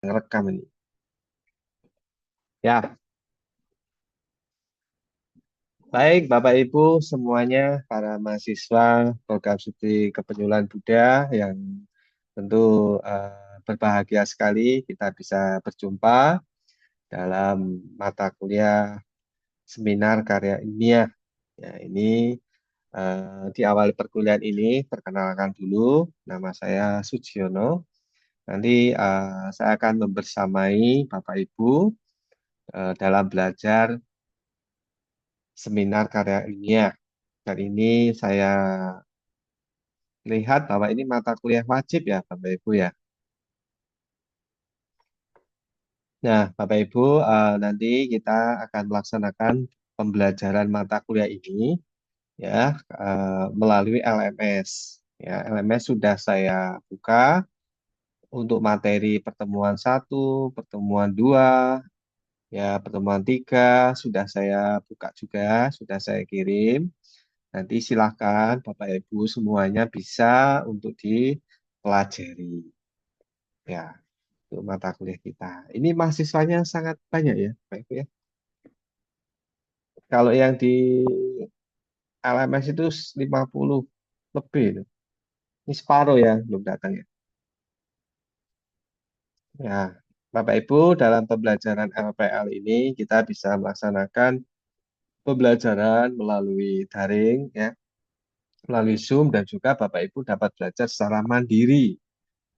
ngerekam ini. Ya, baik Bapak Ibu semuanya, para mahasiswa program studi Kepenyuluhan Buddha yang tentu berbahagia sekali kita bisa berjumpa dalam mata kuliah seminar karya ilmiah. Ya, ini di awal perkuliahan ini perkenalkan dulu, nama saya Sujiono. Nanti saya akan membersamai Bapak Ibu dalam belajar seminar karya ilmiah. Dan ini saya lihat bahwa ini mata kuliah wajib ya Bapak Ibu ya. Nah Bapak Ibu nanti kita akan melaksanakan pembelajaran mata kuliah ini ya melalui LMS. Ya, LMS sudah saya buka untuk materi pertemuan satu, pertemuan dua, ya pertemuan tiga sudah saya buka juga, sudah saya kirim. Nanti silakan Bapak Ibu semuanya bisa untuk dipelajari. Ya, untuk mata kuliah kita. Ini mahasiswanya sangat banyak ya, Pak Ibu ya. Kalau yang di LMS itu 50 lebih. Itu. Ini separuh ya, belum datang ya. Ya, Bapak Ibu, dalam pembelajaran LPL ini kita bisa melaksanakan pembelajaran melalui daring ya, melalui Zoom dan juga Bapak Ibu dapat belajar secara mandiri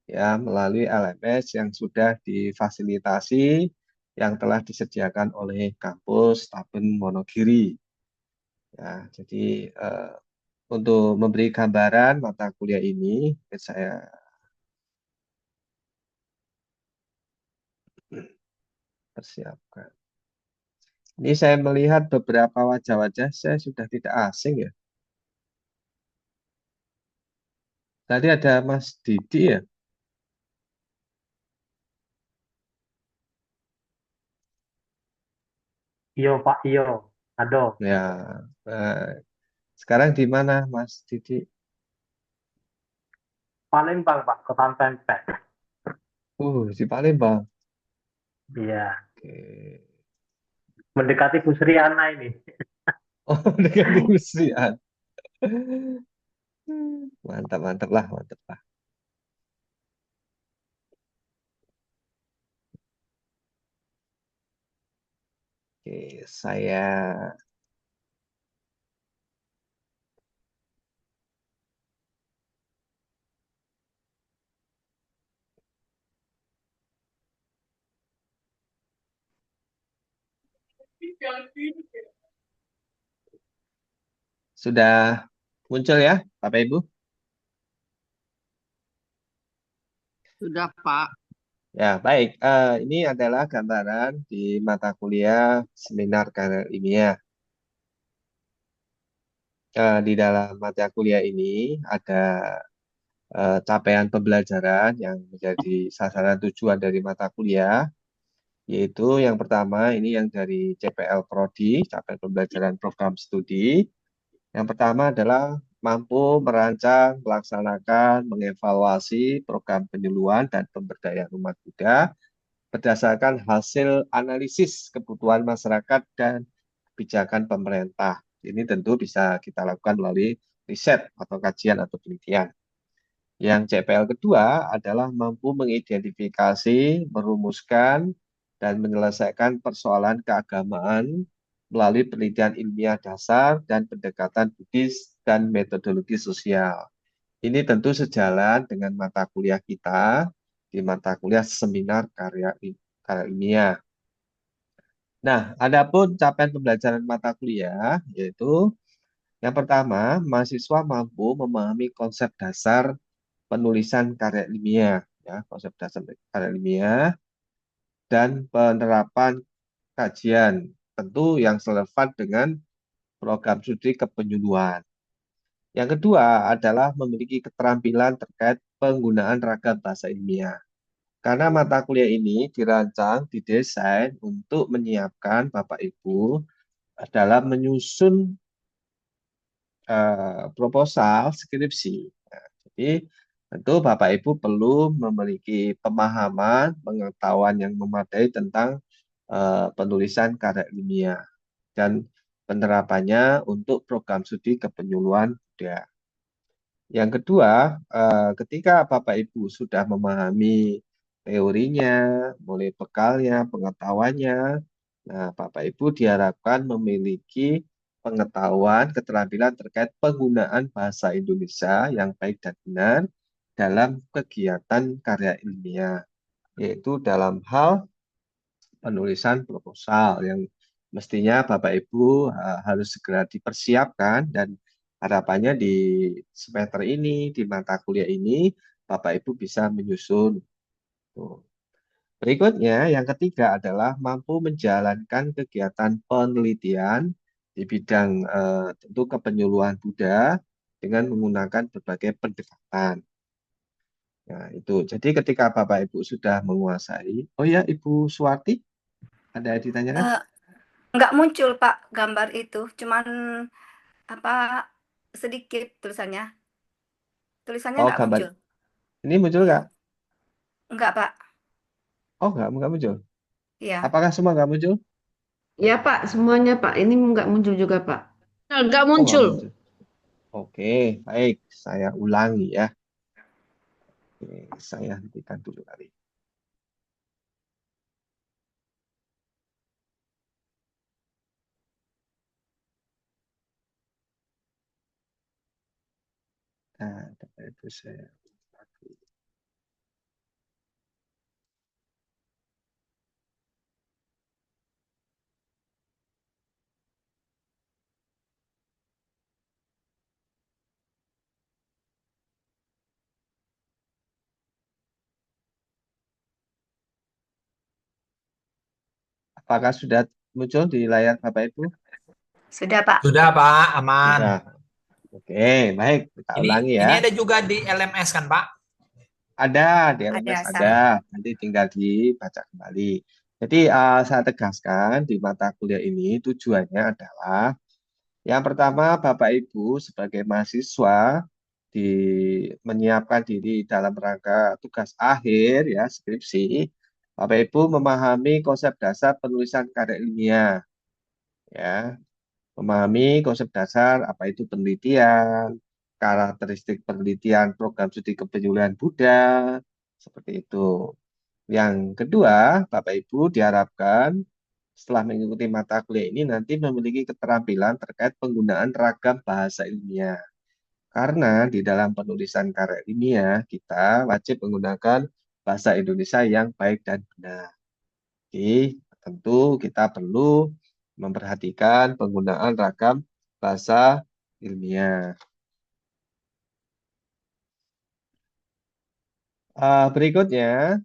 ya melalui LMS yang sudah difasilitasi yang telah disediakan oleh kampus Taben Wonogiri. Ya, jadi eh, untuk memberi gambaran mata kuliah ini, saya persiapkan. Ini saya melihat beberapa wajah-wajah saya sudah tidak asing ya. Tadi ada Mas Didi ya. Iyo Pak, iyo. Aduh, Ya, eh, sekarang di mana Mas Didi? Palembang Pak, Kota Pempek. Di Palembang. Iya, Oke. mendekati Bu Sriana ini. Oh, dengan Gusian. Mantap, mantap lah, mantap lah. Oke, saya sudah muncul ya, Bapak Ibu. Sudah, Pak. Ya, baik. Ini adalah gambaran di mata kuliah seminar karya ilmiah. Di dalam mata kuliah ini ada capaian pembelajaran yang menjadi sasaran tujuan dari mata kuliah, yaitu yang pertama ini yang dari CPL Prodi, capaian pembelajaran program studi. Yang pertama adalah mampu merancang, melaksanakan, mengevaluasi program penyuluhan dan pemberdayaan umat Buddha berdasarkan hasil analisis kebutuhan masyarakat dan kebijakan pemerintah. Ini tentu bisa kita lakukan melalui riset atau kajian atau penelitian. Yang CPL kedua adalah mampu mengidentifikasi, merumuskan, dan menyelesaikan persoalan keagamaan melalui penelitian ilmiah dasar dan pendekatan Buddhis dan metodologi sosial. Ini tentu sejalan dengan mata kuliah kita di mata kuliah seminar karya ilmiah. Nah, adapun capaian pembelajaran mata kuliah yaitu yang pertama, mahasiswa mampu memahami konsep dasar penulisan karya ilmiah, ya, konsep dasar karya ilmiah dan penerapan kajian, tentu yang selevan dengan program studi kepenyuluhan. Yang kedua adalah memiliki keterampilan terkait penggunaan ragam bahasa ilmiah. Karena mata kuliah ini dirancang, didesain untuk menyiapkan Bapak Ibu dalam menyusun proposal skripsi. Nah, jadi Tentu Bapak Ibu perlu memiliki pemahaman, pengetahuan yang memadai tentang penulisan karya ilmiah dan penerapannya untuk program studi kepenyuluhan budaya. Yang kedua, ketika Bapak Ibu sudah memahami teorinya, mulai bekalnya, pengetahuannya, nah Bapak Ibu diharapkan memiliki pengetahuan, keterampilan terkait penggunaan bahasa Indonesia yang baik dan benar dalam kegiatan karya ilmiah, yaitu dalam hal penulisan proposal yang mestinya Bapak Ibu harus segera dipersiapkan dan harapannya di semester ini, di mata kuliah ini, Bapak Ibu bisa menyusun. Tuh. Berikutnya, yang ketiga adalah mampu menjalankan kegiatan penelitian di bidang tentu kepenyuluhan Buddha dengan menggunakan berbagai pendekatan. Nah, itu. Jadi ketika Bapak Ibu sudah menguasai, oh ya Ibu Suwarti, ada yang ditanyakan? Eh, nggak muncul Pak gambar itu, cuman apa sedikit tulisannya Oh, nggak gambar muncul. ini muncul nggak? Iya, nggak Pak. Oh, nggak muncul. Iya, Apakah semua nggak muncul? Ya Pak, semuanya Pak. Ini nggak muncul juga Pak. Nggak Oh, nggak muncul. muncul. Oke, baik. Saya ulangi ya. Oke, saya hentikan dulu kali. Nah, Bapak Ibu saya. Apakah sudah muncul di layar Bapak Ibu? sudah Pak. Sudah Pak, aman. Sudah. Oke, baik. Kita ulangi Ini ya. ada juga di LMS kan Pak? Ada, di Ada LMS ada. sama. Nanti tinggal dibaca kembali. Jadi saya tegaskan di mata kuliah ini tujuannya adalah yang pertama Bapak Ibu sebagai mahasiswa di menyiapkan diri dalam rangka tugas akhir ya skripsi. Bapak Ibu memahami konsep dasar penulisan karya ilmiah ya. Memahami konsep dasar apa itu penelitian, karakteristik penelitian, program studi kepenyuluhan Buddha, seperti itu. Yang kedua, Bapak Ibu diharapkan setelah mengikuti mata kuliah ini nanti memiliki keterampilan terkait penggunaan ragam bahasa ilmiah. Karena di dalam penulisan karya ilmiah kita wajib menggunakan bahasa Indonesia yang baik dan benar. Jadi, tentu kita perlu memperhatikan penggunaan ragam bahasa ilmiah. Berikutnya,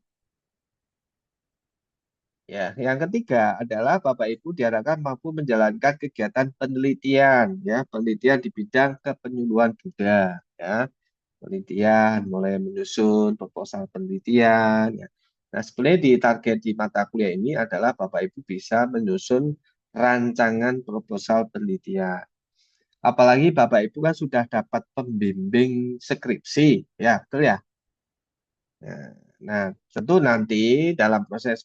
ya, yang ketiga adalah Bapak Ibu diharapkan mampu menjalankan kegiatan penelitian, ya, penelitian di bidang kepenyuluhan Buddha, ya, penelitian, mulai menyusun proposal penelitian, ya. Nah, sebenarnya di target di mata kuliah ini adalah Bapak Ibu bisa menyusun rancangan proposal penelitian. Apalagi Bapak Ibu kan sudah dapat pembimbing skripsi, ya, betul ya? Nah, nah, tentu nanti dalam proses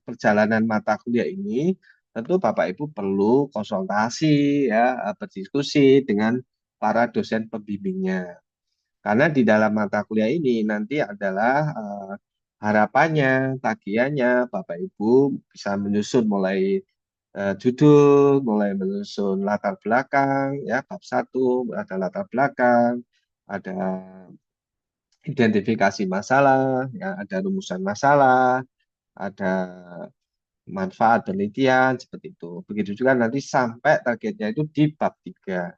perjalanan mata kuliah ini, tentu Bapak Ibu perlu konsultasi, ya, berdiskusi dengan para dosen pembimbingnya. Karena di dalam mata kuliah ini nanti adalah harapannya, tagihannya, Bapak Ibu bisa menyusun mulai judul, mulai menyusun latar belakang, ya, bab satu ada latar belakang, ada identifikasi masalah, ya, ada rumusan masalah, ada manfaat penelitian, seperti itu. Begitu juga nanti sampai targetnya itu di bab 3.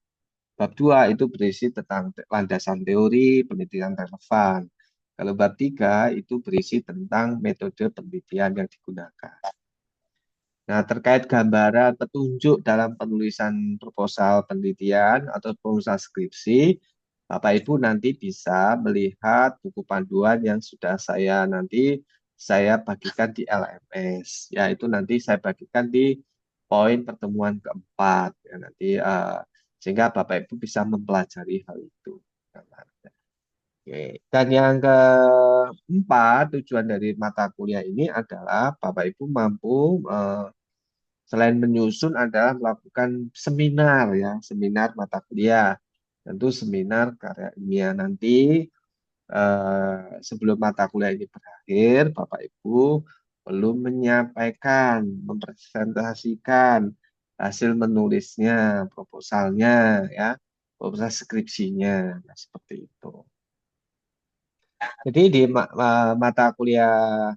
Bab 2 itu berisi tentang landasan teori, penelitian relevan. Kalau bab 3 itu berisi tentang metode penelitian yang digunakan. Nah, terkait gambaran petunjuk dalam penulisan proposal penelitian atau proposal skripsi, Bapak Ibu nanti bisa melihat buku panduan yang sudah saya bagikan di LMS. Ya, itu nanti saya bagikan di poin pertemuan keempat. Ya, nanti sehingga Bapak Ibu bisa mempelajari hal itu. Oke. Dan yang keempat, tujuan dari mata kuliah ini adalah Bapak Ibu mampu selain menyusun adalah melakukan seminar ya, seminar mata kuliah. Tentu seminar karya ilmiah nanti sebelum mata kuliah ini berakhir, Bapak Ibu perlu menyampaikan, mempresentasikan hasil menulisnya, proposalnya ya, proposal skripsinya, nah, seperti itu. Jadi di mata kuliah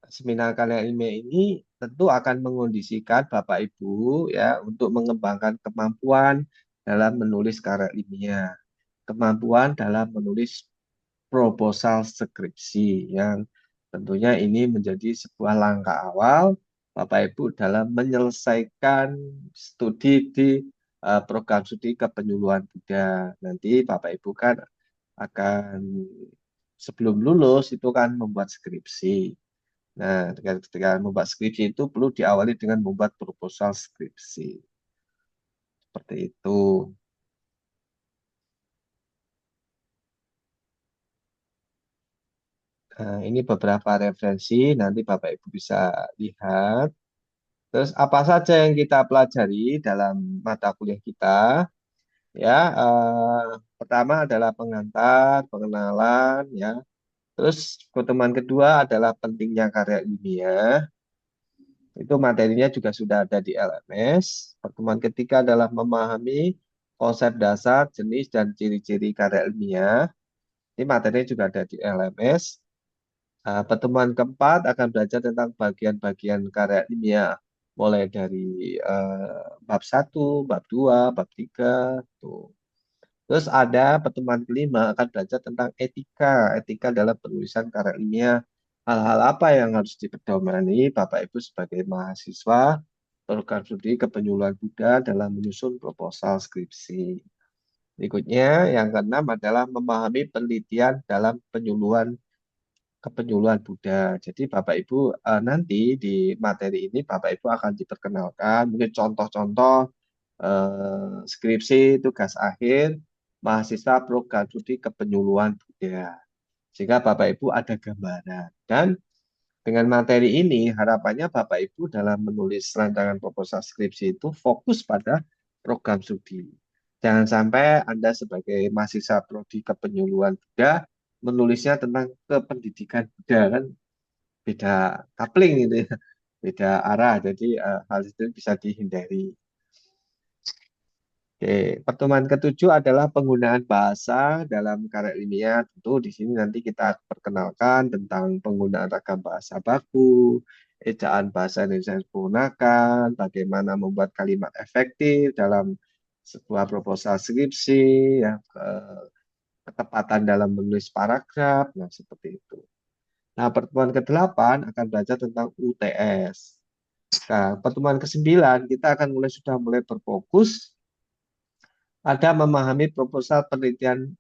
seminar karya ilmiah ini tentu akan mengondisikan Bapak Ibu ya untuk mengembangkan kemampuan dalam menulis karya ilmiah, kemampuan dalam menulis proposal skripsi yang tentunya ini menjadi sebuah langkah awal Bapak Ibu dalam menyelesaikan studi di program studi kepenyuluhan Buddha. Nanti Bapak Ibu kan akan sebelum lulus itu kan membuat skripsi. Nah, ketika membuat skripsi itu perlu diawali dengan membuat proposal skripsi. Seperti itu. Nah, ini beberapa referensi, nanti Bapak Ibu bisa lihat. Terus apa saja yang kita pelajari dalam mata kuliah kita? Ya, pertama adalah pengantar, pengenalan, ya. Terus pertemuan kedua adalah pentingnya karya ilmiah. Itu materinya juga sudah ada di LMS. Pertemuan ketiga adalah memahami konsep dasar, jenis, dan ciri-ciri karya ilmiah. Ini materinya juga ada di LMS. Pertemuan keempat akan belajar tentang bagian-bagian karya ilmiah, mulai dari bab 1, bab 2, bab 3. Tuh. Terus ada pertemuan kelima akan belajar tentang etika, etika dalam penulisan karya ilmiah. Hal-hal apa yang harus dipedomani Bapak Ibu sebagai mahasiswa program studi kepenyuluhan Buddha dalam menyusun proposal skripsi. Berikutnya, yang keenam adalah memahami penelitian dalam kepenyuluhan Buddha. Jadi Bapak Ibu nanti di materi ini Bapak Ibu akan diperkenalkan mungkin contoh-contoh skripsi tugas akhir mahasiswa program studi kepenyuluhan Buddha. Sehingga Bapak Ibu ada gambaran. Dan dengan materi ini harapannya Bapak Ibu dalam menulis rancangan proposal skripsi itu fokus pada program studi. Jangan sampai Anda sebagai mahasiswa prodi kepenyuluhan Buddha menulisnya tentang kependidikan Buddha kan beda coupling gitu ya, beda arah. Jadi hal itu bisa dihindari. Oke, pertemuan ketujuh adalah penggunaan bahasa dalam karya ilmiah. Tentu di sini nanti kita perkenalkan tentang penggunaan ragam bahasa baku, ejaan bahasa Indonesia yang digunakan, bagaimana membuat kalimat efektif dalam sebuah proposal skripsi, ya, ketepatan dalam menulis paragraf, nah seperti itu. Nah, pertemuan ke-8 akan belajar tentang UTS. Nah, pertemuan ke-9 kita akan sudah mulai berfokus ada memahami proposal penelitian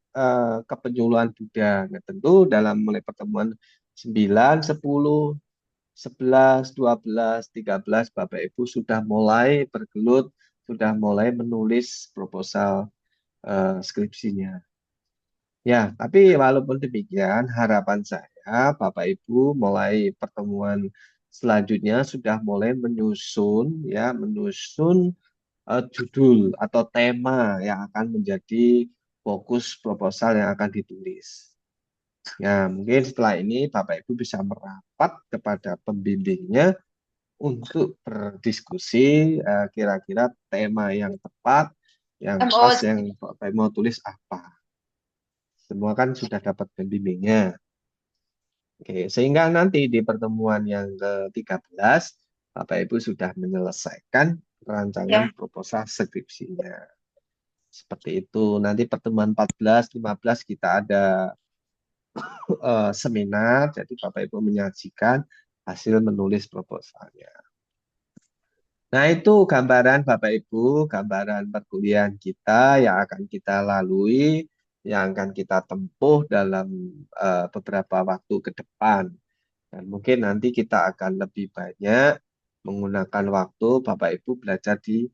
kepenyuluhan Buddha. Nah, tentu dalam mulai pertemuan 9, 10, 11, 12, 13, Bapak Ibu sudah mulai bergelut, sudah mulai menulis proposal skripsinya. Ya, tapi walaupun demikian, harapan saya Bapak Ibu mulai pertemuan selanjutnya sudah mulai menyusun ya, menyusun judul atau tema yang akan menjadi fokus proposal yang akan ditulis. Ya, mungkin setelah ini Bapak Ibu bisa merapat kepada pembimbingnya untuk berdiskusi kira-kira tema yang tepat, yang pas, yang Bapak Ibu mau tulis apa. Semua kan sudah dapat pembimbingnya. Oke, sehingga nanti di pertemuan yang ke-13 Bapak Ibu sudah menyelesaikan rancangan proposal skripsinya. Seperti itu. Nanti pertemuan 14, 15 kita ada seminar, jadi Bapak Ibu menyajikan hasil menulis proposalnya. Nah, itu gambaran Bapak Ibu, gambaran perkuliahan kita yang akan kita lalui, yang akan kita tempuh dalam beberapa waktu ke depan. Dan mungkin nanti kita akan lebih banyak menggunakan waktu Bapak Ibu belajar di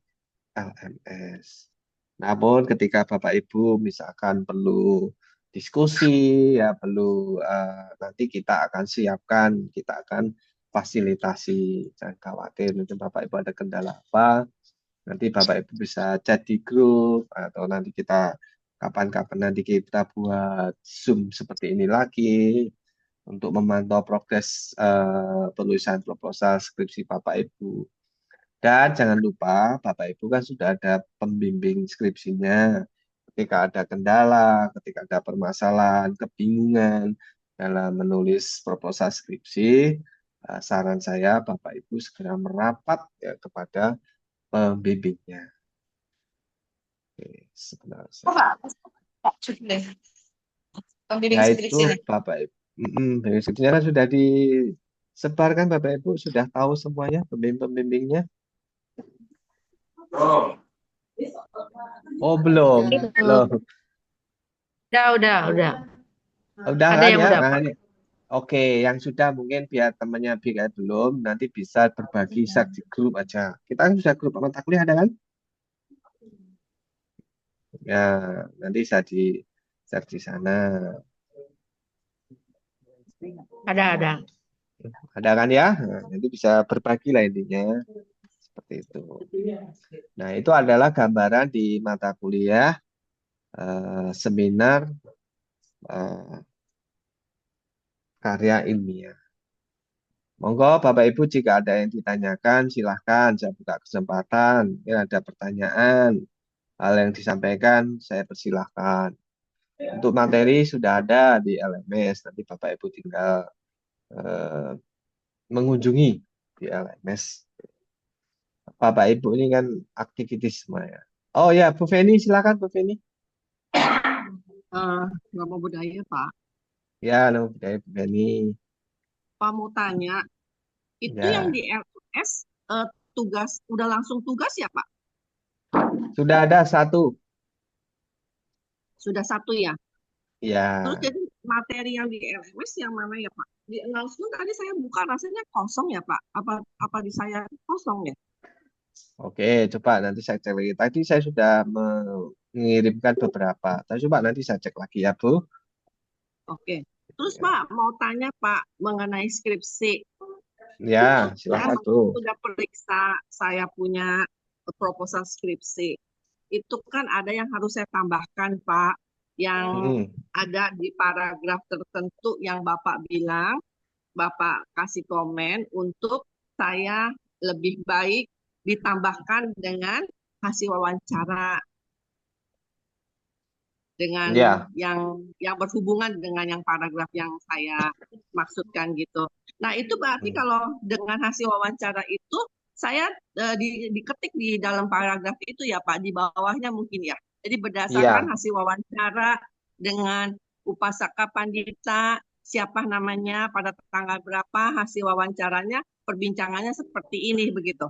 LMS. Namun ketika Bapak Ibu misalkan perlu diskusi, ya perlu nanti kita akan siapkan, kita akan fasilitasi. Jangan khawatir, nanti Bapak Ibu ada kendala apa, nanti Bapak Ibu bisa chat di grup, atau nanti kita kapan-kapan nanti kita buat Zoom seperti ini lagi untuk memantau progres penulisan proposal skripsi Bapak Ibu. Dan jangan lupa, Bapak Ibu kan sudah ada pembimbing skripsinya. Ketika ada kendala, ketika ada permasalahan, kebingungan dalam menulis proposal skripsi, saran saya Bapak Ibu segera merapat ya, kepada pembimbingnya. Oke, sebentar saya. Pak Jufle, pembimbing Ya skripsi itu nih. Bapak Ibu. Pembimbing skripsinya kan sudah disebarkan Bapak Ibu, sudah tahu semuanya pembimbing-pembimbingnya. Oh belum, belum. Udah. Udah Ada kan yang ya? udah, Nah, Pak. ini. Oke, yang sudah mungkin biar temannya BK belum, nanti bisa berbagi share di grup aja. Kita kan sudah grup mata kuliah ada kan? Ya, nanti bisa di share di sana. Ada. Ada kan ya? Nah, nanti bisa berbagi lah intinya. Seperti itu. Nah, itu adalah gambaran di mata kuliah seminar eh, karya ilmiah. Monggo Bapak Ibu jika ada yang ditanyakan silahkan saya buka kesempatan. Ya, ada pertanyaan, hal yang disampaikan saya persilahkan. Untuk materi sudah ada di LMS, nanti Bapak Ibu tinggal eh, mengunjungi di LMS. Bapak Ibu ini kan aktivitis semuanya. Oh ya, Bu Feni silakan Bu Feni. Nggak mau budaya, Pak. Ya, nama budaya Bu Feni. Pak mau tanya, itu yang Ya, di LS tugas, udah langsung tugas ya, Pak? sudah ada satu. Sudah satu ya? Terus Ya, jadi materi yang di LMS yang mana ya, Pak? Di announcement tadi saya buka rasanya kosong ya, Pak? Apa di saya kosong ya? oke. Coba nanti saya cek lagi. Tadi saya sudah mengirimkan beberapa. Tapi coba nanti saya cek lagi ya, Bu. Oke. Terus Ya, Pak, mau tanya Pak mengenai skripsi. ya Saya silakan Bu. sudah periksa, saya punya proposal skripsi. Itu kan ada yang harus saya tambahkan, Pak, yang Hmm. ada di paragraf tertentu yang Bapak bilang, Bapak kasih komen untuk saya lebih baik ditambahkan dengan hasil wawancara dengan Ya, yang berhubungan dengan yang paragraf yang saya maksudkan gitu. Nah, itu berarti Hmm. kalau dengan hasil wawancara itu saya diketik di dalam paragraf itu ya Pak, di bawahnya mungkin ya. Jadi berdasarkan Iya, hasil wawancara dengan Upasaka Pandita, siapa namanya, pada tanggal berapa, hasil wawancaranya, perbincangannya seperti ini begitu.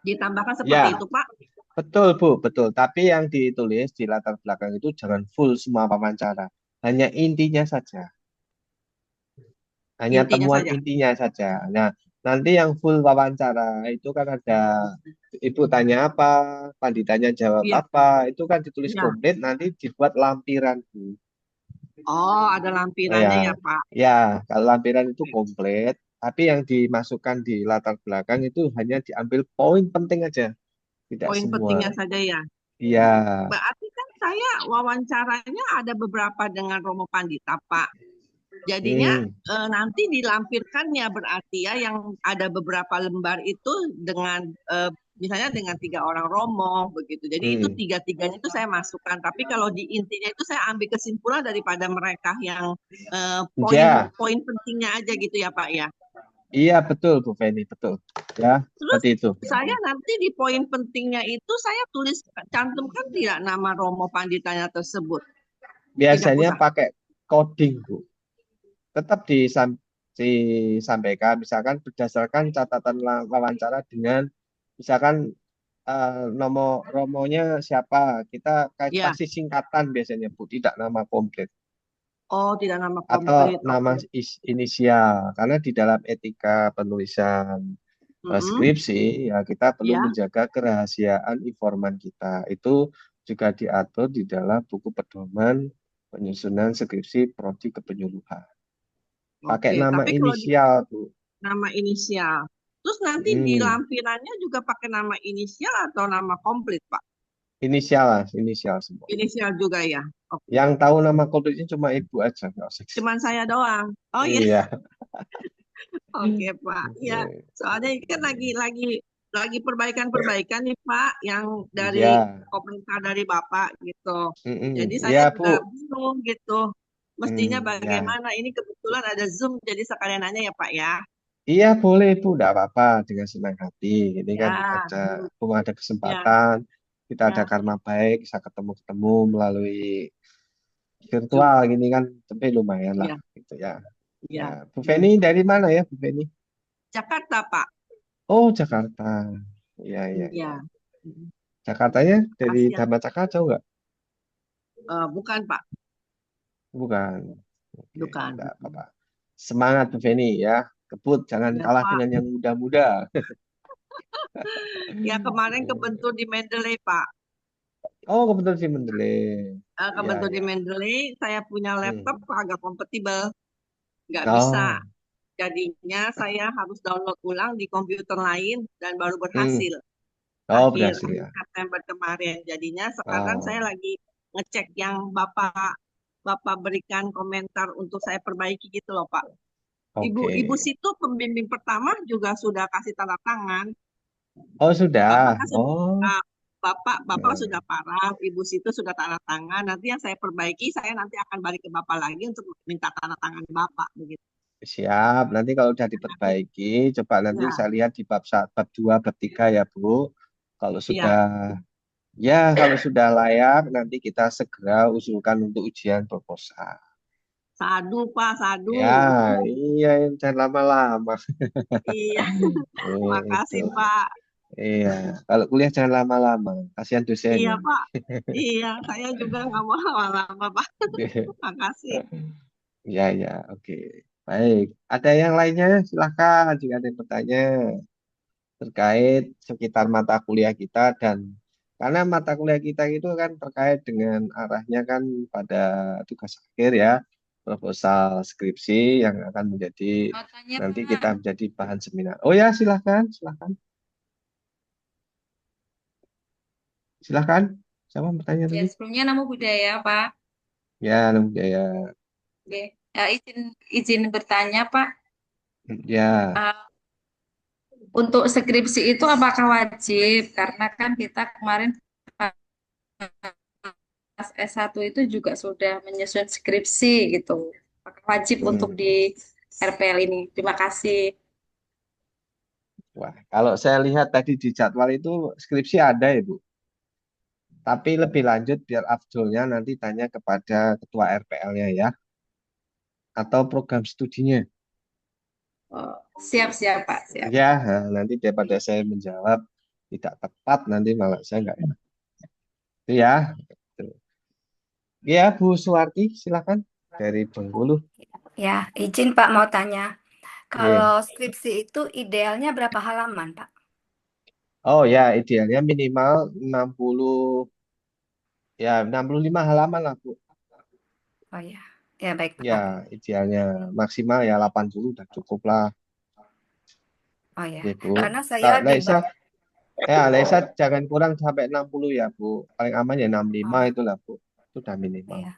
Ditambahkan seperti ya. itu Pak. Betul, Bu, betul. Tapi yang ditulis di latar belakang itu jangan full semua wawancara. Hanya intinya saja. Hanya Intinya temuan saja. intinya saja. Nah, nanti yang full wawancara itu kan ada Ibu tanya apa, panditanya jawab Iya, apa, itu kan ditulis iya. komplit, nanti dibuat lampiran, Bu. Oh, ada Oh lampirannya ya, ya, Pak. ya, kalau lampiran itu komplit, tapi yang dimasukkan di latar belakang itu hanya diambil poin penting aja, tidak Poin semua. pentingnya saja ya. Iya, Berarti kan saya wawancaranya ada beberapa dengan Romo Pandita, Pak. Jadinya hmm, nanti dilampirkannya berarti ya yang ada beberapa lembar itu dengan misalnya dengan 3 orang Romo begitu. Jadi itu hmm. tiga-tiganya itu saya masukkan. Tapi kalau di intinya itu saya ambil kesimpulan daripada mereka yang Ya, poin-poin pentingnya aja gitu ya, Pak ya. iya betul Bu Feni, betul. Ya, Terus seperti itu. saya nanti di poin pentingnya itu saya tulis cantumkan tidak nama Romo Panditanya tersebut. Tidak Biasanya usah. pakai coding, Bu. Tetap disampaikan, misalkan berdasarkan catatan wawancara dengan, misalkan nomor romonya siapa, kita Ya. kasih singkatan biasanya, Bu, tidak nama komplit. Oh, tidak nama Atau komplit. nama Oke. inisial, karena di dalam etika penulisan Mm-mm. skripsi ya kita perlu Ya. menjaga kerahasiaan informan kita. Itu juga diatur di dalam buku pedoman Penyusunan skripsi prodi kepenyuluhan. Pakai Oke, nama tapi kalau di inisial, Bu. nama inisial, terus nanti di Hmm, lampirannya juga pakai nama inisial atau nama komplit, Pak? inisial lah, inisial semua. Inisial juga ya. Oke. Yang tahu nama komplitnya cuma Ibu aja, nggak usah. Cuman saya doang. Oh iya, Iya. oke Pak. Ya, Oke. soalnya ini kan lagi perbaikan-perbaikan nih Pak, yang dari Iya. komentar dari Bapak gitu. Mm-mm. Jadi saya Iya, juga Bu. bingung gitu. Mestinya Ya. bagaimana? Ini kebetulan ada Zoom, jadi sekalian nanya ya Pak ya. Iya, boleh, Bu. Nggak apa-apa. Dengan senang hati. Ini kan Ya, ada ya, kesempatan. Kita ada ya, karma baik, bisa ketemu-ketemu melalui Zoom. virtual gini kan. Tapi lumayan lah, Ya, gitu ya. Ya, ya. Bu Feni dari mana ya, Bu Feni? Jakarta Pak. Oh, Jakarta. Iya, iya, iya. Ya. Jakartanya dari Makasih ya. Dhamacakra jauh nggak? Bukan Pak, Bukan. Oke, bukan. nggak apa-apa. Semangat Bu Feni ya. Kebut, jangan Ya kalah Pak. dengan yang muda-muda. Ya kemarin kebentur di Mendeley Pak. Oh, kebetulan si Mendeley. Iya, Kebentur di iya. Mendeley, saya punya laptop Hmm. agak kompatibel, nggak bisa. Oh, Jadinya saya harus download ulang di komputer lain dan baru hmm. berhasil Oh, akhir berhasil ya. September kemarin. Jadinya sekarang saya Oh, lagi ngecek yang Bapak berikan komentar untuk saya perbaiki gitu loh Pak. Ibu oke. situ pembimbing pertama juga sudah kasih tanda tangan. Oh, Bapak sudah. kan sudah Oh, Bapak nah, sudah paraf, Ibu situ sudah tanda tangan. Nanti yang saya perbaiki, saya nanti akan balik ke Bapak lagi untuk minta tanda tangan Bapak begitu. siap. Nanti kalau udah diperbaiki, coba nanti Ya, saya lihat di bab 2, bab 3 ya, Bu. Kalau iya. sudah, ya, kalau sudah layak, nanti kita segera usulkan untuk ujian proposal. Sadu Pak, sadu. Ya, iya, jangan lama-lama. Iya, Itu. makasih Pak. Iya, kalau kuliah jangan lama-lama. Kasihan Iya dosennya. Pak. Iya, saya juga nggak mau lama-lama Pak. Makasih. Ya, ya, oke. Baik. Ada yang lainnya? Silahkan jika ada yang bertanya terkait sekitar mata kuliah kita dan karena mata kuliah kita itu kan terkait dengan arahnya kan pada tugas akhir ya, proposal skripsi yang akan menjadi Mau tanya nanti kita Pak, menjadi bahan seminar. Oh ya, silahkan, silahkan, silahkan. Siapa yang bertanya ya tadi? sebelumnya namo budaya Pak. Ya, ya, Oke, ya, izin bertanya Pak. ya. Eh, untuk skripsi itu apakah wajib? Karena kan kita kemarin pas S1 itu juga sudah menyusun skripsi gitu. Apakah wajib untuk Hmm. di RPL ini? Terima kasih. Wah, kalau saya lihat tadi di jadwal itu skripsi ada ya, Bu. Tapi lebih lanjut biar afdolnya nanti tanya kepada ketua RPL-nya ya, atau program studinya. Oh, siap-siap Pak, siap. Ya, nanti daripada saya menjawab tidak tepat, nanti malah saya nggak enak. Itu ya. Tuh. Ya, Bu Suwarti, silakan dari Bengkulu. Ya, izin Pak mau tanya. Ya. Kalau skripsi itu idealnya berapa halaman, Pak? Oh ya, idealnya minimal 60, ya 65 halaman lah, Bu. Oh ya, ya baik Ya, Pak. idealnya maksimal ya 80 udah cukup lah. Oh ya, Ya, Bu. karena saya Kak di Laisa, bab ya, Laisa jangan kurang sampai 60 ya, Bu. Paling aman ya 65 oh, itulah, Bu. Itu udah minimal. ya.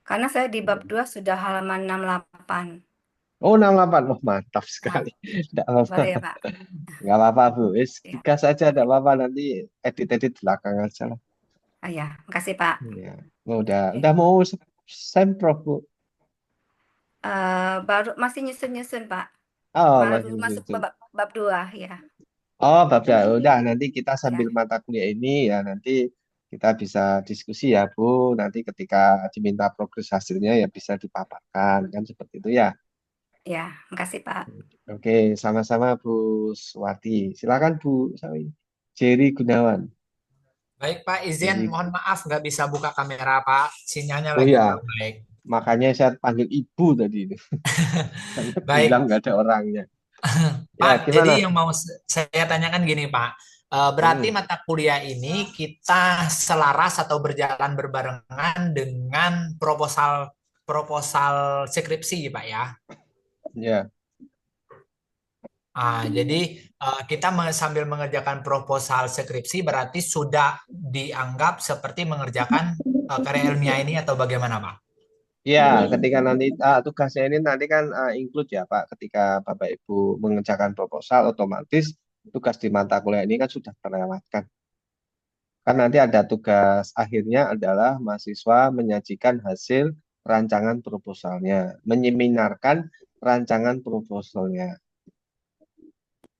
Karena saya di bab 2 sudah halaman 68. Oh, 68. Wah, mantap Nah, sekali. Tidak apa-apa. boleh ya Pak? Nggak apa-apa, Bu. Wis, Ya. digas aja, tidak apa-apa. Nanti edit-edit belakang aja lah. Oh ya, makasih Pak. Ya. Udah, Ya. udah mau sempro, Bu. Baru masih nyusun-nyusun Pak. Oh, Baru masih masuk nyusun. bab 2 ya. Oh, bab ya. Udah, nanti kita Ya, sambil mata kuliah ini ya nanti kita bisa diskusi ya, Bu. Nanti ketika diminta progres hasilnya ya bisa dipaparkan kan seperti itu ya. ya, makasih Pak. Oke, sama-sama Bu Swati. Silakan Bu Sawi. Jerry Gunawan. Baik Pak, izin Jerry. mohon maaf nggak bisa buka kamera Pak, sinyalnya Oh lagi ya, kurang baik. makanya saya panggil Ibu tadi itu. Karena bilang Baik nggak ada orangnya. Ya, Pak, jadi gimana? yang mau saya tanyakan gini Pak, Berarti Hmm, mata kuliah ini kita selaras atau berjalan berbarengan dengan proposal proposal skripsi, Pak ya. ya. Jadi kita sambil mengerjakan proposal skripsi berarti sudah dianggap seperti mengerjakan karya ilmiah ini atau bagaimana, Pak? Ya, ketika nanti tugasnya ini nanti kan include ya Pak, ketika Bapak Ibu mengerjakan proposal otomatis tugas di mata kuliah ini kan sudah terlewatkan. Kan nanti ada tugas akhirnya adalah mahasiswa menyajikan hasil rancangan proposalnya, menyeminarkan rancangan proposalnya.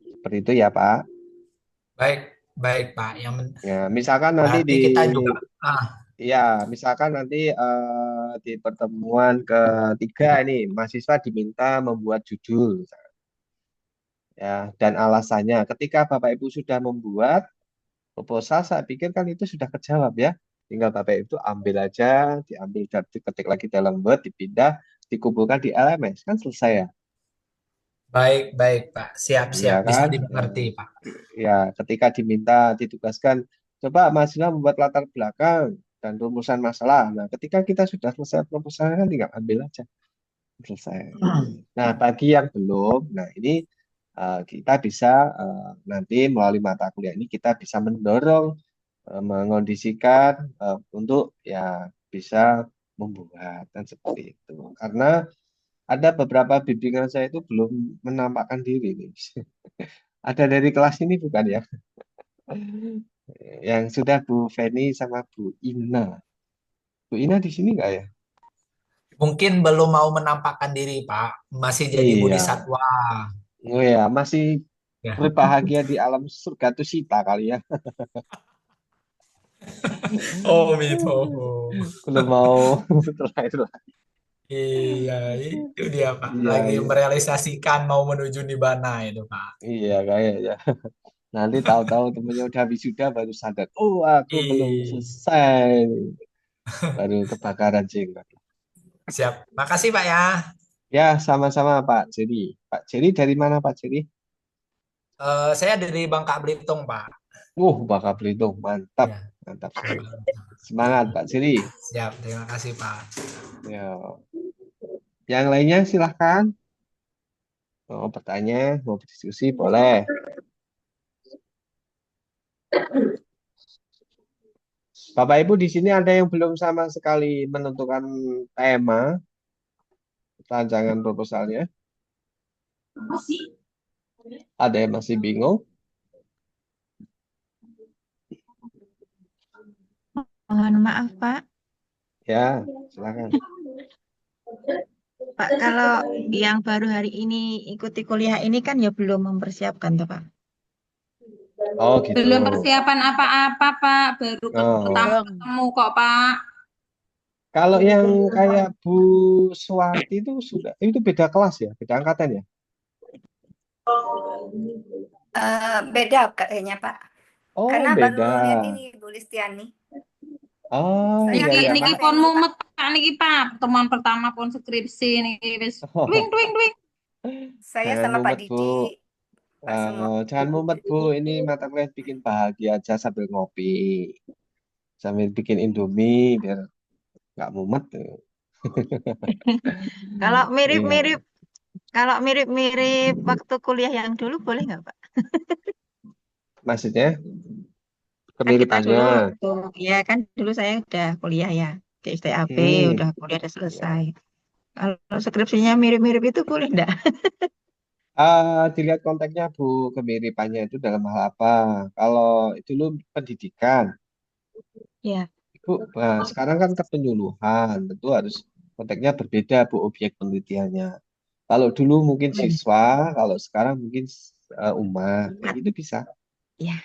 Seperti itu ya Pak. Baik, baik, Pak. Ya, misalkan nanti Berarti kita juga misalkan nanti di pertemuan ketiga ini mahasiswa diminta membuat judul, ya, dan alasannya. Ketika Bapak Ibu sudah membuat proposal, saya pikir kan itu sudah kejawab ya. Tinggal Bapak Ibu ambil aja, diambil dan diketik lagi dalam Word, dipindah, dikumpulkan di LMS, kan selesai ya. baik, baik, Pak. Siap, Iya siap. Bisa kan? dimengerti, Pak. Ya, ketika ditugaskan, coba mahasiswa membuat latar belakang dan rumusan masalah. Nah, ketika kita sudah selesai proposalnya kan tinggal ambil aja, selesai. Nah, bagi yang belum, nah ini kita bisa nanti melalui mata kuliah ini kita bisa mendorong, mengondisikan untuk ya bisa membuat dan seperti itu. Karena ada beberapa bimbingan saya itu belum menampakkan diri nih. Ada dari kelas ini bukan ya? Yang sudah Bu Feni sama Bu Ina. Bu Ina di sini nggak ya? Mungkin belum mau menampakkan diri, Pak. Masih jadi Iya. bodhisatwa. Oh ya, masih Ya. berbahagia di alam surga Tusita kali ya. Oh, gitu. Belum mau terlahir lagi. Iya, itu dia, Pak. Iya, Lagi iya. merealisasikan mau menuju nibbana itu, Pak. Iya, kayaknya. Nanti tahu-tahu temennya udah wisuda baru sadar. Oh, aku belum Ih, selesai. Baru kebakaran jenggot. siap. Makasih, Pak ya. Ya, sama-sama Pak Jerry. Pak Jerry dari mana Pak Jerry? Saya dari Bangka Belitung, Pak. Bangka Belitung. Mantap. Ya, Mantap dari sekali. Bangka. Semangat Pak Jerry. Siap. Terima kasih, Pak. Ya. Yang lainnya silahkan. Mau bertanya, mau berdiskusi, boleh. Bapak Ibu di sini ada yang belum sama sekali menentukan tema rancangan proposalnya? Ada yang masih bingung? Mohon maaf, Pak. Ya, silakan. Pak, kalau yang baru hari ini ikuti kuliah ini kan ya belum mempersiapkan, toh, Pak. Oh, gitu. Belum persiapan apa-apa, Pak. Baru pertama Oh, ketemu kok, Pak. kalau yang kayak Bu Suwati itu sudah, itu beda kelas ya, beda angkatan ya? Beda kayaknya, Pak. Oh, Karena baru lihat beda. ini Bu Listiani. Oh, Saya iya, Niki iya, sama niki Pak Mas. pon Feni, Pak. mumet Pak niki Pak. Pertemuan pertama pon skripsi niki wis twing Oh, twing twing. Saya jangan sama Pak mumet, Bu. Didi, Pak Semua. Jangan mumet, Bu. Ini mata kuliah bikin bahagia aja sambil ngopi, sambil bikin Indomie, biar nggak mumet. Kalau Iya, mirip-mirip, kalau mirip-mirip waktu kuliah yang dulu boleh nggak, Pak? maksudnya Kan kita kemiripannya. dulu waktu, ya kan dulu saya udah kuliah ya di STAP, Hmm, udah kuliah udah ya. selesai. Kalau skripsinya mirip-mirip itu boleh nggak? Dilihat konteksnya Bu, kemiripannya itu dalam hal apa? Kalau dulu pendidikan, Ya, Ibu, sekarang kan kepenyuluhan, tentu harus konteksnya berbeda Bu objek penelitiannya. Kalau dulu mungkin hmm. siswa, kalau sekarang mungkin umat, kayak gitu bisa. Ya,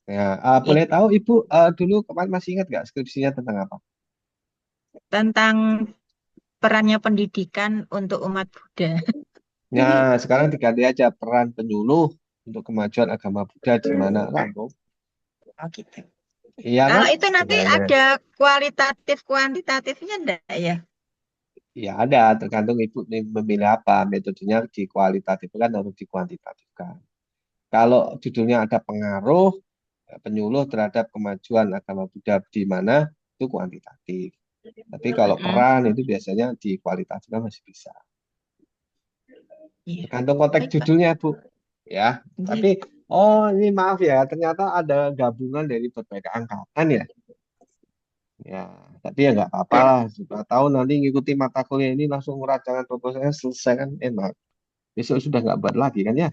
Ya, ya. boleh tahu Ibu dulu kemarin masih ingat nggak skripsinya tentang apa? Tentang perannya pendidikan untuk umat Buddha. Nah, sekarang diganti aja peran penyuluh untuk kemajuan agama Buddha di mana langsung. Oh gitu. Iya Kalau kan? itu nanti Gimana? ada kualitatif kuantitatifnya enggak ya? Ya ada, tergantung Ibu nih memilih apa. Metodenya di kualitatif kan harus dikuantitatifkan. Kalau judulnya ada pengaruh, penyuluh terhadap kemajuan agama Buddha di mana itu kuantitatif. Tapi kalau Mm-mm. peran itu biasanya di kualitatif masih bisa. Iya. Tergantung konteks Baik, Pak. judulnya, Bu. Ya, Nggih. tapi oh ini maaf ya, ternyata ada gabungan dari berbagai angkatan ya. Ya, tapi ya nggak apa-apa lah. Sudah tahu nanti ngikuti mata kuliah ini langsung rancangan proposalnya selesai kan enak. Besok sudah nggak buat lagi kan ya?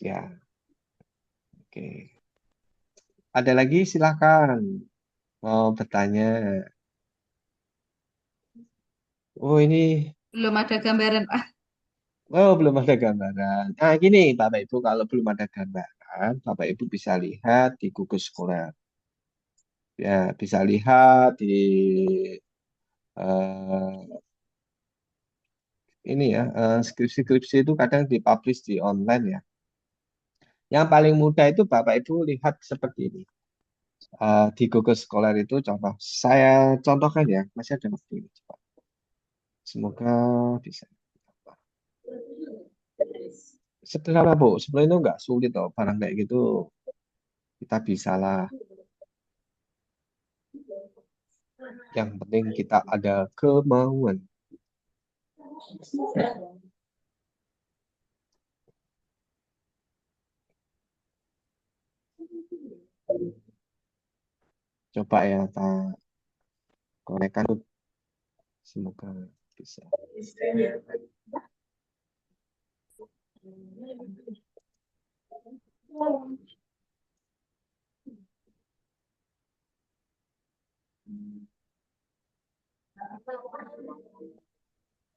Ya, oke. Ada lagi silakan mau bertanya. Oh ini, Belum ada gambaran, Pak. oh belum ada gambaran. Nah gini Bapak Ibu, kalau belum ada gambaran, Bapak Ibu bisa lihat di Google Scholar. Ya, bisa lihat di eh, ini ya, skripsi-skripsi itu kadang dipublish di online ya. Yang paling mudah itu Bapak Ibu lihat seperti ini. Di Google Scholar itu contoh. Saya contohkan ya, masih ada waktu ini. Coba. Semoga bisa. Sederhana Bu, sebenarnya itu nggak sulit loh. Barang kayak gitu kita bisa lah. Yang penting kita ada kemauan. Coba ya, kita konekkan. Semoga bisa.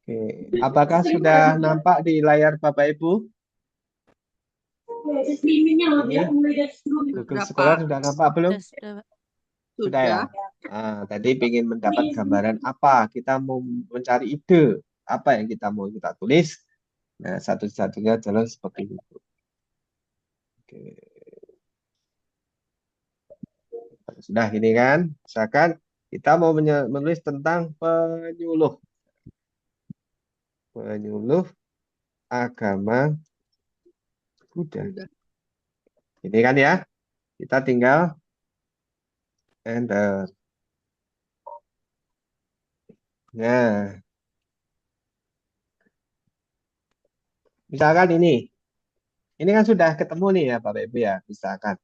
Oke, apakah sudah nampak di layar Bapak Ibu? Ini Google Scholar Berapa? sudah nampak belum? Sudah, Sudah ya. Sudah. Nah, tadi ingin mendapat gambaran apa? Kita mau mencari ide apa yang kita mau kita tulis. Nah, satu-satunya jalan seperti itu. Oke. Sudah gini kan? Misalkan kita mau menulis tentang penyuluh agama Buddha. Sudah. Ini kan ya. Kita tinggal enter. Nah, misalkan ini. Ini kan sudah ketemu nih ya Bapak Ibu ya. Misalkan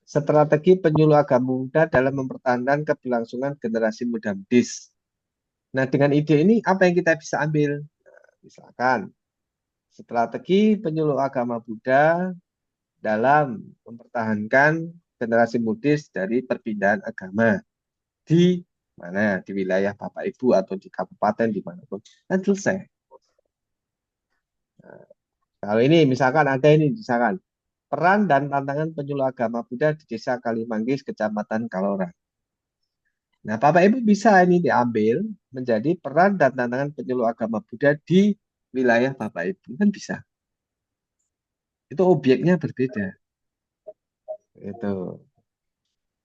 strategi penyuluh agama Buddha dalam mempertahankan keberlangsungan generasi muda Buddhis. Nah, dengan ide ini apa yang kita bisa ambil? Nah, misalkan strategi penyuluh agama Buddha dalam mempertahankan generasi Buddhis dari perpindahan agama di mana, di wilayah Bapak Ibu atau di kabupaten dimanapun, dan selesai. Nah, kalau ini misalkan ada ini misalkan peran dan tantangan penyuluh agama Buddha di Desa Kalimanggis, Kecamatan Kalora. Nah, Bapak Ibu bisa ini diambil menjadi peran dan tantangan penyuluh agama Buddha di wilayah Bapak Ibu, kan bisa. Itu objeknya berbeda. Itu.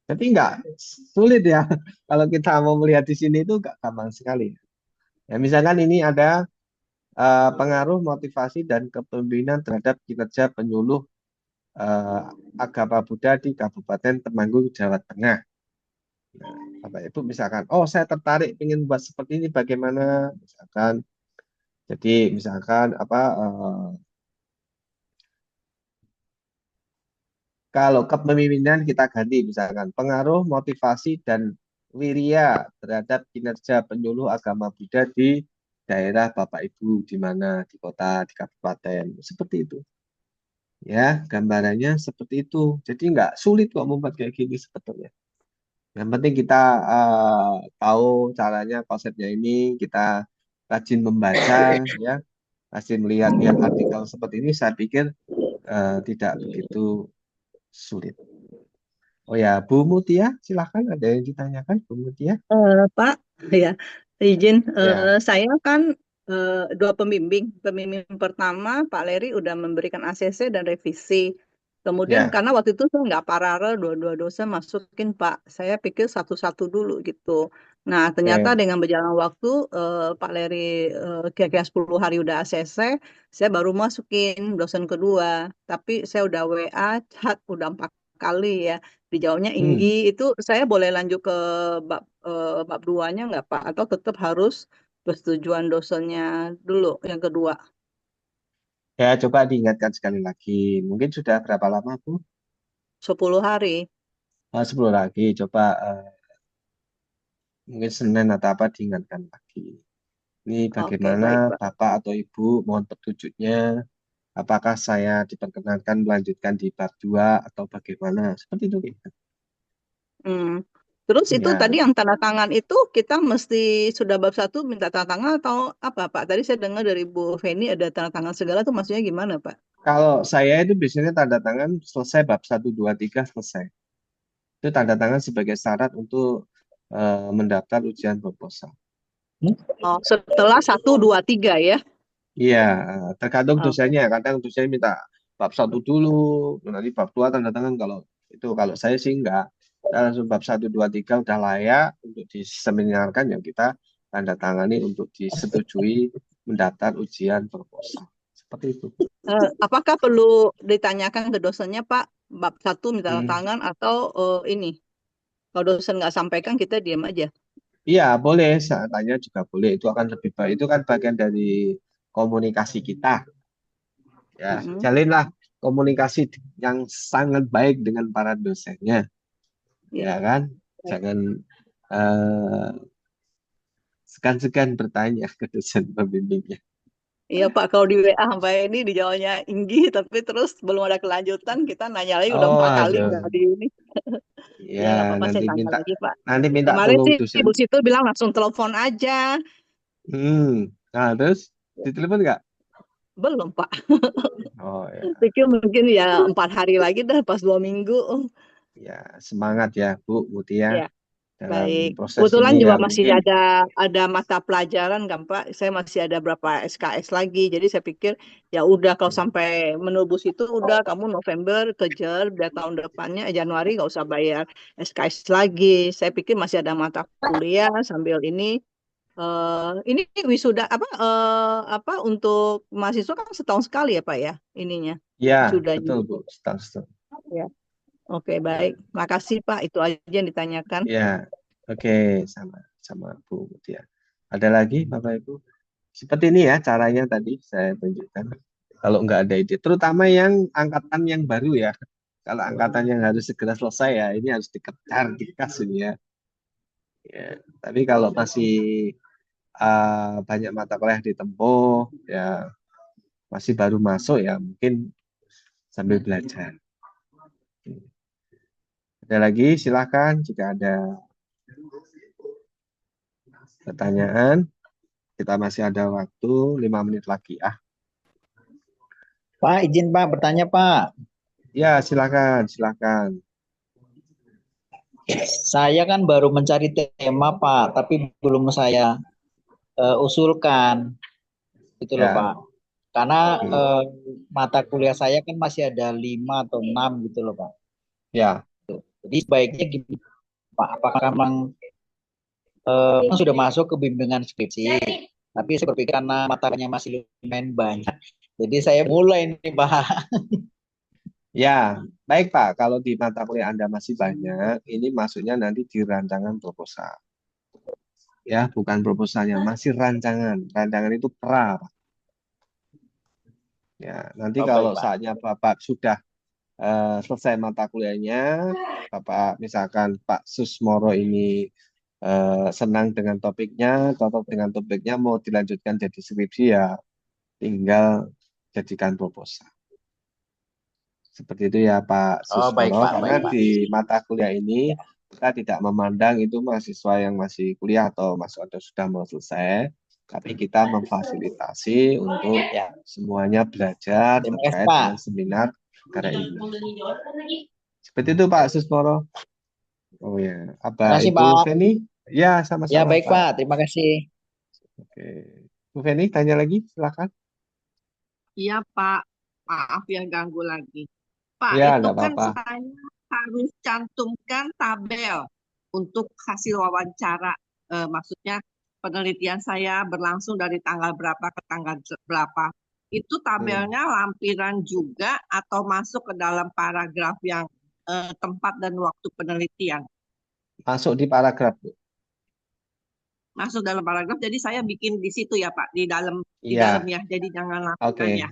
Tapi nggak sulit ya. Kalau kita mau melihat di sini itu nggak gampang sekali. Ya, misalkan ini ada pengaruh motivasi dan kepemimpinan terhadap kinerja penyuluh agama Buddha di Kabupaten Temanggung, Jawa Tengah. Nah, Bapak Ibu misalkan, oh saya tertarik ingin buat seperti ini, bagaimana? Misalkan, jadi misalkan apa? Kalau kepemimpinan kita ganti misalkan pengaruh motivasi dan wirya terhadap kinerja penyuluh agama Buddha di daerah Bapak Ibu di mana, di kota, di kabupaten, seperti itu. Ya, gambarannya seperti itu. Jadi nggak sulit kok membuat kayak gini sebetulnya. Yang penting kita tahu caranya, konsepnya ini, kita rajin membaca, ya, rajin melihat-lihat artikel seperti ini, saya pikir tidak begitu sulit. Oh ya, Bu Mutia, silahkan ada yang ditanyakan, Bu Mutia? Pak, ya, izin. Ya, Saya kan dua pembimbing. Pembimbing pertama, Pak Leri udah memberikan ACC dan revisi. Kemudian Ya, karena waktu itu saya nggak paralel dua-dua dosen masukin Pak, saya pikir satu-satu dulu gitu. Nah ternyata oke. dengan berjalan waktu Pak Leri kira-kira 10 hari udah ACC, saya baru masukin dosen kedua. Tapi saya udah WA, chat udah 4 kali ya. Dijawabnya Hmm. Inggi, itu saya boleh lanjut ke bab duanya nggak Pak? Atau tetap harus persetujuan dosennya dulu yang kedua? Ya, coba diingatkan sekali lagi. Mungkin sudah berapa lama, Bu? 10 hari. 10 lagi. Coba mungkin Senin atau apa diingatkan lagi. Ini Oke, bagaimana baik Pak. Bapak atau Ibu mohon petunjuknya. Apakah saya diperkenankan melanjutkan di bab 2 atau bagaimana? Seperti itu. Hmm. Terus itu Ya, tadi yang tanda tangan itu kita mesti sudah bab 1 minta tanda tangan atau apa Pak? Tadi saya dengar dari Bu Feni ada tanda tangan segala tuh maksudnya gimana Pak? kalau saya itu biasanya tanda tangan selesai bab 1, 2, 3 selesai. Itu tanda tangan sebagai syarat untuk mendaftar ujian proposal. Oh, setelah 1, 2, 3 ya? Iya, tergantung Oke. dosennya. Kadang dosennya minta bab 1 dulu, nanti bab 2 tanda tangan. Kalau saya sih enggak. Kita langsung bab 1, 2, 3 udah layak untuk diseminarkan, yang kita tanda tangani untuk disetujui mendaftar ujian proposal. Seperti itu. Apakah perlu ditanyakan ke dosennya Pak? Bab 1 minta tanda Hmm. tangan atau ini? Kalau dosen nggak sampaikan kita diam aja. Iya, boleh. Saya tanya juga boleh. Itu akan lebih baik. Itu kan bagian dari komunikasi kita. Ya, Mm-mm. jalinlah komunikasi yang sangat baik dengan para dosennya. Ya. Ya kan? Jangan eh, segan-segan bertanya ke dosen pembimbingnya. Iya Pak, kalau di WA sampai ini dijawabnya Inggi, tapi terus belum ada kelanjutan, kita nanya lagi udah Oh, 4 kali nggak aduh. di ini. Ya, Ya nggak apa-apa, nanti saya tanya minta lagi Pak. nanti minta Kemarin tolong sih dosen. Ibu Situ bilang langsung telepon aja. Nah, terus ditelepon nggak? Belum Pak. Oh ya, Pikir mungkin ya 4 hari lagi dah pas 2 minggu. ya semangat ya Bu Mutia Ya, dalam baik. proses Kebetulan ini ya juga masih mungkin. ada mata pelajaran kan Pak. Saya masih ada berapa SKS lagi. Jadi saya pikir ya udah kalau sampai menembus itu udah kamu November kejar biar tahun depannya Januari nggak usah bayar SKS lagi. Saya pikir masih ada mata kuliah sambil ini wisuda apa untuk mahasiswa kan setahun sekali ya Pak ya ininya Ya, wisudanya. betul Bu. Setahun. Ya. Oke, baik. Makasih Pak. Itu aja yang ditanyakan. Ya, oke, sama Bu Mutia. Ada lagi Bapak Ibu? Seperti ini ya caranya tadi saya tunjukkan. Kalau nggak ada ide, terutama yang angkatan yang baru ya. Kalau angkatan yang harus segera selesai ya, ini harus dikejar, dikas ini ya. Ya, tapi kalau masih banyak mata kuliah ditempuh, ya masih baru masuk ya, mungkin sambil belajar. Ada lagi, silakan jika ada pertanyaan. Kita masih ada waktu 5 menit lagi. Pak, izin Pak bertanya Pak. Ya, silakan. Saya kan baru mencari tema Pak, tapi belum saya usulkan, gitu loh Ya, Pak. Karena mata kuliah saya kan masih ada 5 atau 6 gitu loh Pak. ya. Jadi sebaiknya gimana Pak? Apakah memang sudah masuk ke bimbingan skripsi? Tapi saya berpikir karena matanya masih lumayan banyak, jadi saya mulai nih Pak. Ya, baik Pak. Kalau di mata kuliah Anda masih banyak, ini masuknya nanti di rancangan proposal. Ya, bukan proposalnya, masih rancangan. Rancangan itu pra, Pak. Ya, nanti Oh, baik kalau Pak. saatnya Bapak sudah selesai mata kuliahnya, Bapak misalkan Pak Susmoro ini senang dengan topiknya, cocok dengan topiknya, mau dilanjutkan jadi skripsi ya, tinggal jadikan proposal. Seperti itu ya Pak Oh, baik Susmoro, Pak, karena baik Pak. di mata kuliah ini kita tidak memandang itu mahasiswa yang masih kuliah atau sudah mau selesai, tapi kita memfasilitasi untuk Ya, semuanya belajar terima kasih terkait Pak. dengan seminar karya ilmu. Seperti itu Pak Susmoro. Oh ya, Terima apa kasih Ibu Pak. Feni? Ya, Ya, sama-sama baik Pak. Pak. Terima kasih. Oke, Bu Feni tanya lagi, silakan. Iya Pak, maaf ya ganggu lagi. Pak, Ya, itu enggak kan apa-apa. saya harus cantumkan tabel untuk hasil wawancara. Maksudnya penelitian saya berlangsung dari tanggal berapa ke tanggal berapa. Itu tabelnya lampiran juga atau masuk ke dalam paragraf yang tempat dan waktu penelitian? Masuk di paragraf, Bu. Masuk dalam paragraf, jadi saya bikin di situ ya Pak, di Iya, dalamnya. Jadi jangan oke. lampiran ya.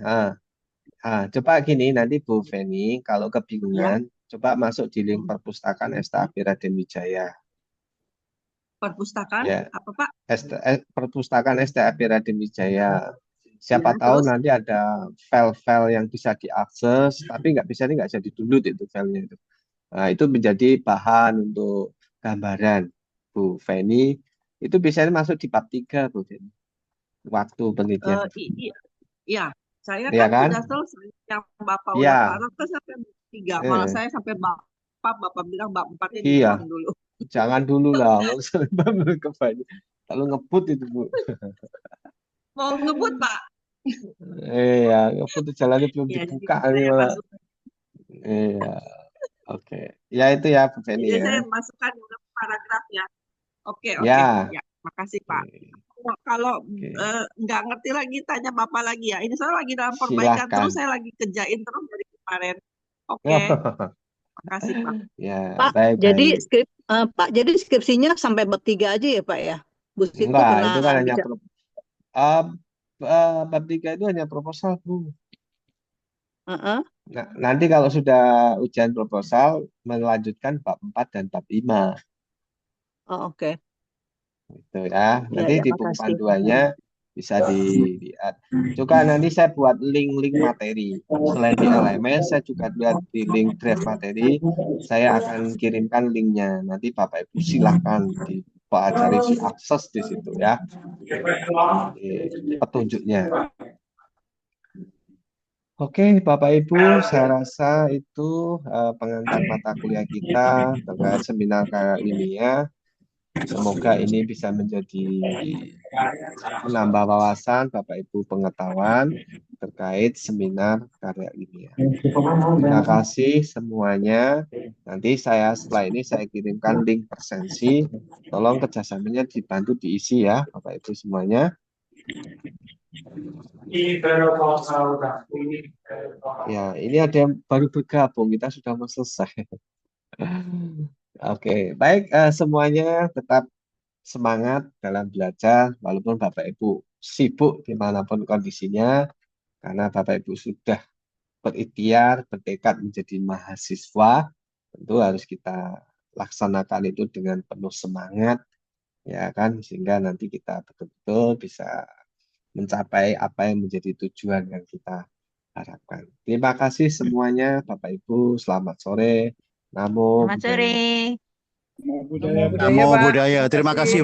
Coba gini, nanti Bu Feni, kalau Ya, kebingungan, coba masuk di link perpustakaan STAP Raden Wijaya. perpustakaan Ya, apa Pak? perpustakaan STAP Raden Wijaya. Siapa Ya, tahu terus nanti ada file-file yang bisa diakses, tapi nggak bisa di-download itu filenya itu. Nah, itu menjadi bahan untuk gambaran, Bu Feni. Itu biasanya masuk di bab 3, Bu Feni. Waktu penelitian. Iya, saya Iya kan kan? sudah selesai. Yang Bapak Iya. udah paraf kan sampai bab 3. Malah Eh, saya sampai Bapak bilang bab 4-nya iya. dibuang dulu. Jangan dulu lah, kalau ngebut itu, Bu. Mau ngebut Pak? Iya, ngebut jalannya belum Ya, jadi dibuka ini saya malah. masuk. Iya, oke. Ya itu ya, Bu Feni Jadi ya. saya masukkan dalam paragraf ya. Oke. Ya, Ya, makasih Pak. Kalau oke. nggak ngerti lagi tanya Bapak lagi ya. Ini saya lagi dalam perbaikan Silahkan. terus, saya lagi kerjain terus dari kemarin. Oke, makasih Pak. Ya, Pak, baik. jadi Pak, jadi skripsinya sampai bab 3 aja ya Pak ya? Bu Situ Enggak, kena itu kan hanya bicara. bab 3 itu hanya proposal, Bu. Heeh. Nah, nanti kalau sudah ujian proposal, melanjutkan bab 4 dan bab 5. Oh, oke. Gitu ya. Nanti Ya, di buku makasih. panduannya bisa dilihat. Juga nanti saya buat link-link materi. Selain di LMS, saya juga buat di link draft materi. Saya akan kirimkan linknya. Nanti Bapak Ibu silahkan dipelajari, diakses di situ ya. Di petunjuknya. Oke, Bapak Ibu, saya rasa itu pengangkat mata kuliah kita terkait seminar karya ilmiah. Semoga ini bisa menjadi menambah wawasan Bapak Ibu pengetahuan terkait seminar karya ilmiah. Terima kasih semuanya. Nanti setelah ini saya kirimkan link presensi. Tolong kerjasamanya dibantu diisi ya Bapak Ibu semuanya. Ya, ini ada yang baru bergabung, kita sudah mau selesai. Oke, baik semuanya tetap semangat dalam belajar walaupun Bapak Ibu sibuk dimanapun kondisinya, karena Bapak Ibu sudah berikhtiar, bertekad menjadi mahasiswa, tentu harus kita laksanakan itu dengan penuh semangat, ya kan, sehingga nanti kita betul-betul bisa mencapai apa yang menjadi tujuan yang kita harapkan. Terima kasih semuanya, Bapak Ibu. Selamat sore. Namo Selamat sore. Buddhaya. Namo Buddhaya. Terima kasih.